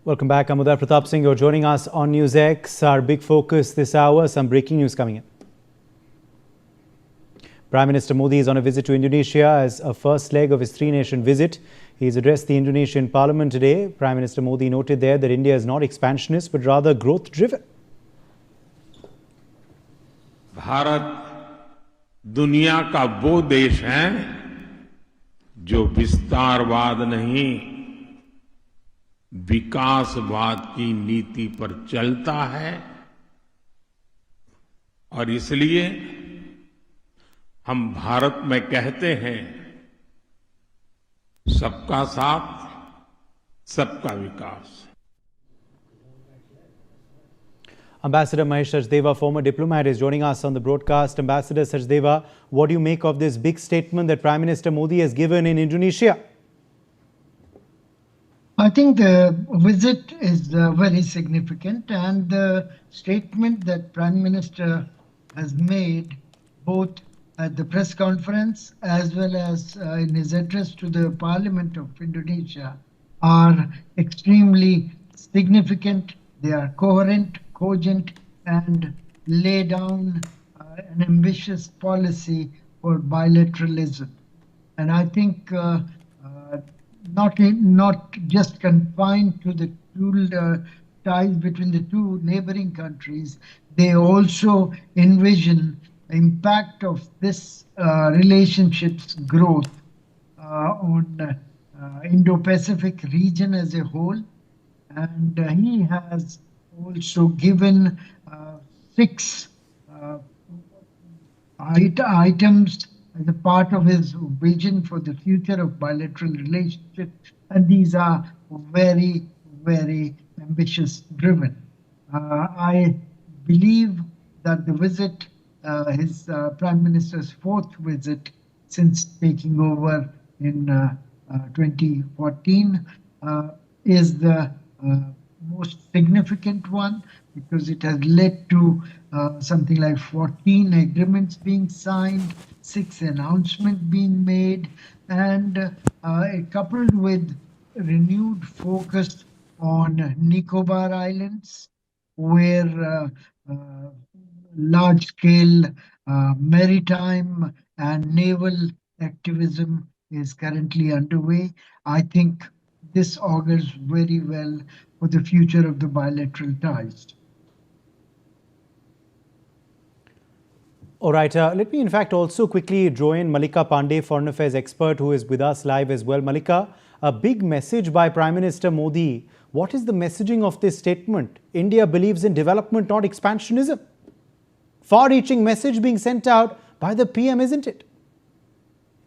Welcome back. I'm Uday Pratap Singh. You're joining us on NewsX. Our big focus this hour, some breaking news coming in. Prime Minister Modi is on a visit to Indonesia as a first leg of his three-nation visit. He's addressed the Indonesian Parliament today. Prime Minister Modi noted there that India is not expansionist but rather growth-driven. Bharat दुनिया का वो देश है जो विस्तारवाद नहीं विकासवाद की नीति पर चलता है और इसलिए हम भारत में कहते हैं सबका साथ सबका विकास. Ambassador Mahesh Sachdeva, former diplomat, is joining us on the broadcast. Ambassador Sachdeva, what do you make of this big statement that Prime Minister Modi has given in Indonesia? I think the visit is very significant, and the statement that Prime Minister has made both at the press conference as well as in his address to the Parliament of Indonesia are extremely significant. They are coherent, cogent, and lay down an ambitious policy for bilateralism. And I think not just confined to the two ties between the two neighboring countries, they also envision the impact of this relationship's growth on Indo-Pacific region as a whole. And he has also given 6 items as a part of his vision for the future of bilateral relationship, and these are very, very ambitious driven. I believe that the visit, his Prime Minister's 4th visit since taking over in 2014, is the most significant one because it has led to something like 14 agreements being signed, 6 announcements being made, and coupled with renewed focus on Nicobar Islands, where large-scale maritime and naval activism is currently underway. I think this augurs very well for the future of the bilateral ties. All right. Let me, in fact, also quickly draw in Mallika Pandey, foreign affairs expert, who is with us live as well. Mallika, a big message by Prime Minister Modi. What is the messaging of this statement? India believes in development, not expansionism. Far-reaching message being sent out by the PM, isn't it?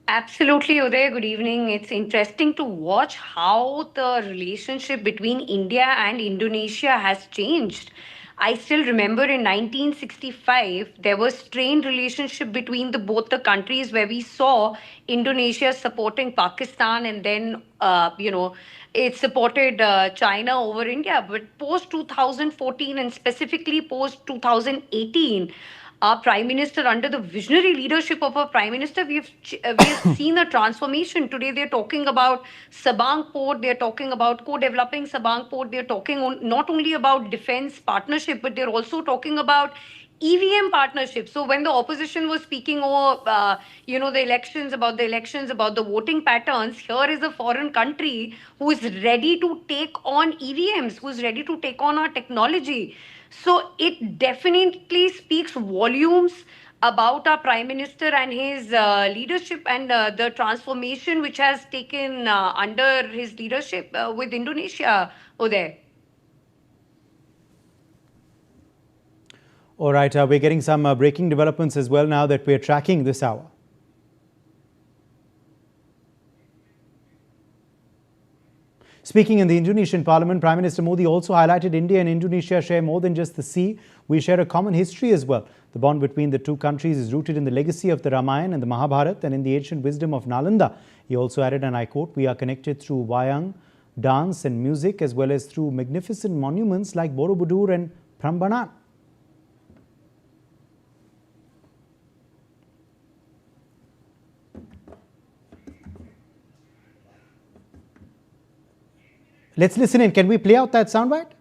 Absolutely, Uday. Good evening. It's interesting to watch how the relationship between India and Indonesia has changed. I still remember in 1965, there was strained relationship between both the countries where we saw Indonesia supporting Pakistan and then, it supported China over India. But post 2014 and specifically post 2018, our Prime Minister, under the visionary leadership of our Prime Minister, we have seen a transformation. Today, they're talking about Sabang Port, they're talking about co-developing Sabang Port, they're talking not only about defense partnership, but they're also talking about EVM partnership. So when the opposition was speaking over, the elections, about the voting patterns, here is a foreign country who is ready to take on EVMs, who is ready to take on our technology. So it definitely speaks volumes about our Prime Minister and his leadership and the transformation which has taken under his leadership with Indonesia, Uday. All right. We're getting some breaking developments as well now that we're tracking this hour. Speaking in the Indonesian Parliament, Prime Minister Modi also highlighted India and Indonesia share more than just the sea. We share a common history as well. The bond between the two countries is rooted in the legacy of the Ramayana and the Mahabharata and in the ancient wisdom of Nalanda. He also added, and I quote, "We are connected through wayang, dance and music as well as through magnificent monuments like Borobudur and Prambanan." Let's listen in. Can we play out that soundbite?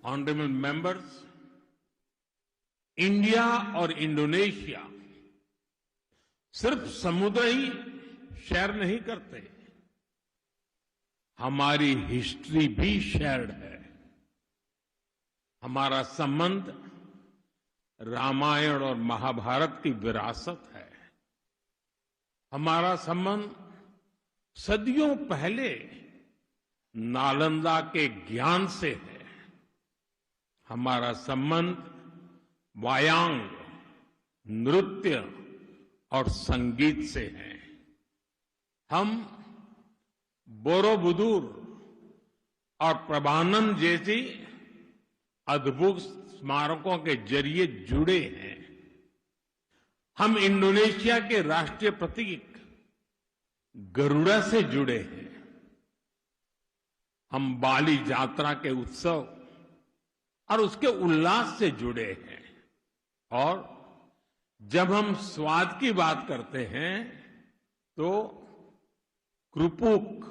Honorable members, India और Indonesia सिर्फ समुद्र ही share नहीं करते, हमारी history भी shared है। हमारा संबंध रामायण और महाभारत की विरासत है। हमारा संबंध सदियों पहले नालंदा के ज्ञान से है। हमारा संबंध वायांग, नृत्य और संगीत से है। हम बोरोबुदुर और प्रभानंद जैसी अद्भुत स्मारकों के जरिए जुड़े हैं। हम इंडोनेशिया के राष्ट्रीय प्रतीक गरुड़ा से जुड़े हैं। हम बाली यात्रा के उत्सव और उसके उल्लास से जुड़े हैं। और जब हम स्वाद की बात करते हैं तो क्रुपुक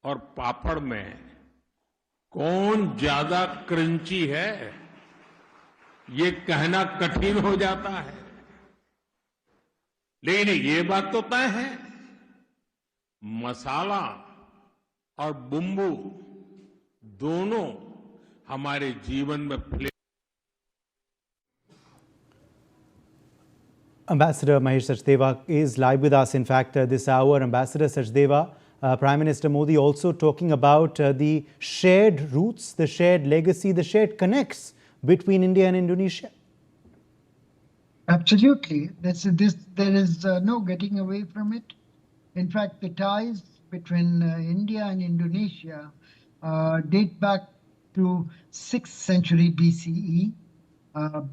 और पापड़ में कौन ज्यादा क्रंची है, ये कहना कठिन हो जाता है। लेकिन ये बात तो तय है, मसाला और बुम्बू दोनों हमारे जीवन में Ambassador Mahesh Sachdeva is live with us. In fact, this hour, Ambassador Sachdeva, Prime Minister Modi also talking about the shared roots, the shared legacy, the shared connects between India and Indonesia. Absolutely. There is no getting away from it. In fact, the ties between India and Indonesia date back to 6th century BCE,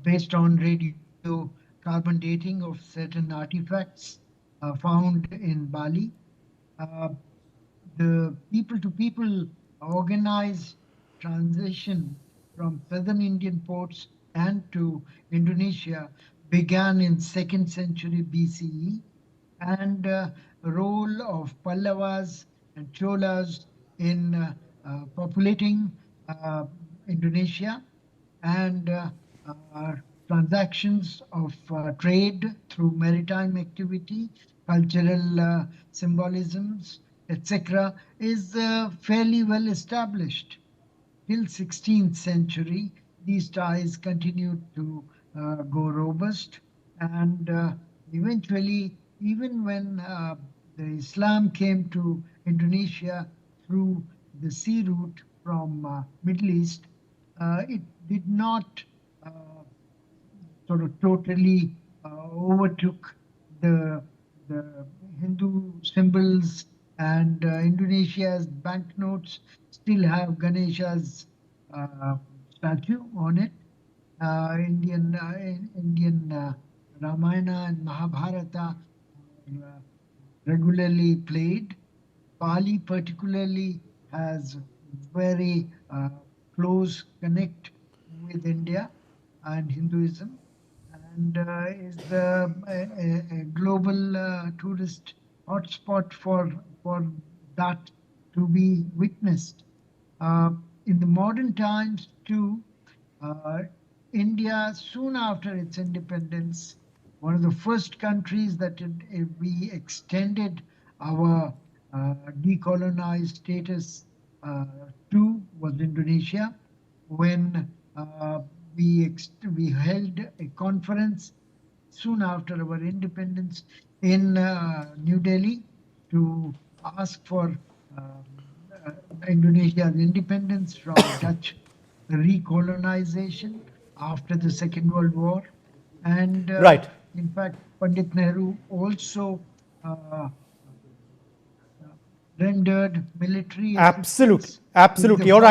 based on radiocarbon dating of certain artifacts found in Bali. The people-to-people organized transition from southern Indian ports and to Indonesia began in 2nd century BCE, and role of Pallavas and Cholas in populating Indonesia, and transactions of trade through maritime activity, cultural symbolisms, etc., is fairly well established. Till 16th century, these ties continued to go robust, and eventually, even when the Islam came to Indonesia through the sea route from Middle East, it did not sort of totally overtook the Hindu symbols, and Indonesia's banknotes still have Ganesha's statue on it. Indian Ramayana and Mahabharata regularly played. Bali particularly has very close connect with India and Hinduism, and is a global tourist hotspot for that to be witnessed. In the modern times too, India, soon after its independence, one of the first countries that we extended our decolonized status to was Indonesia, when we held a conference soon after our independence in New Delhi to ask for Indonesia's independence from Dutch recolonization after the Second World War. And Right. In fact, Pandit Nehru also rendered military assistance. Absolutely. All right.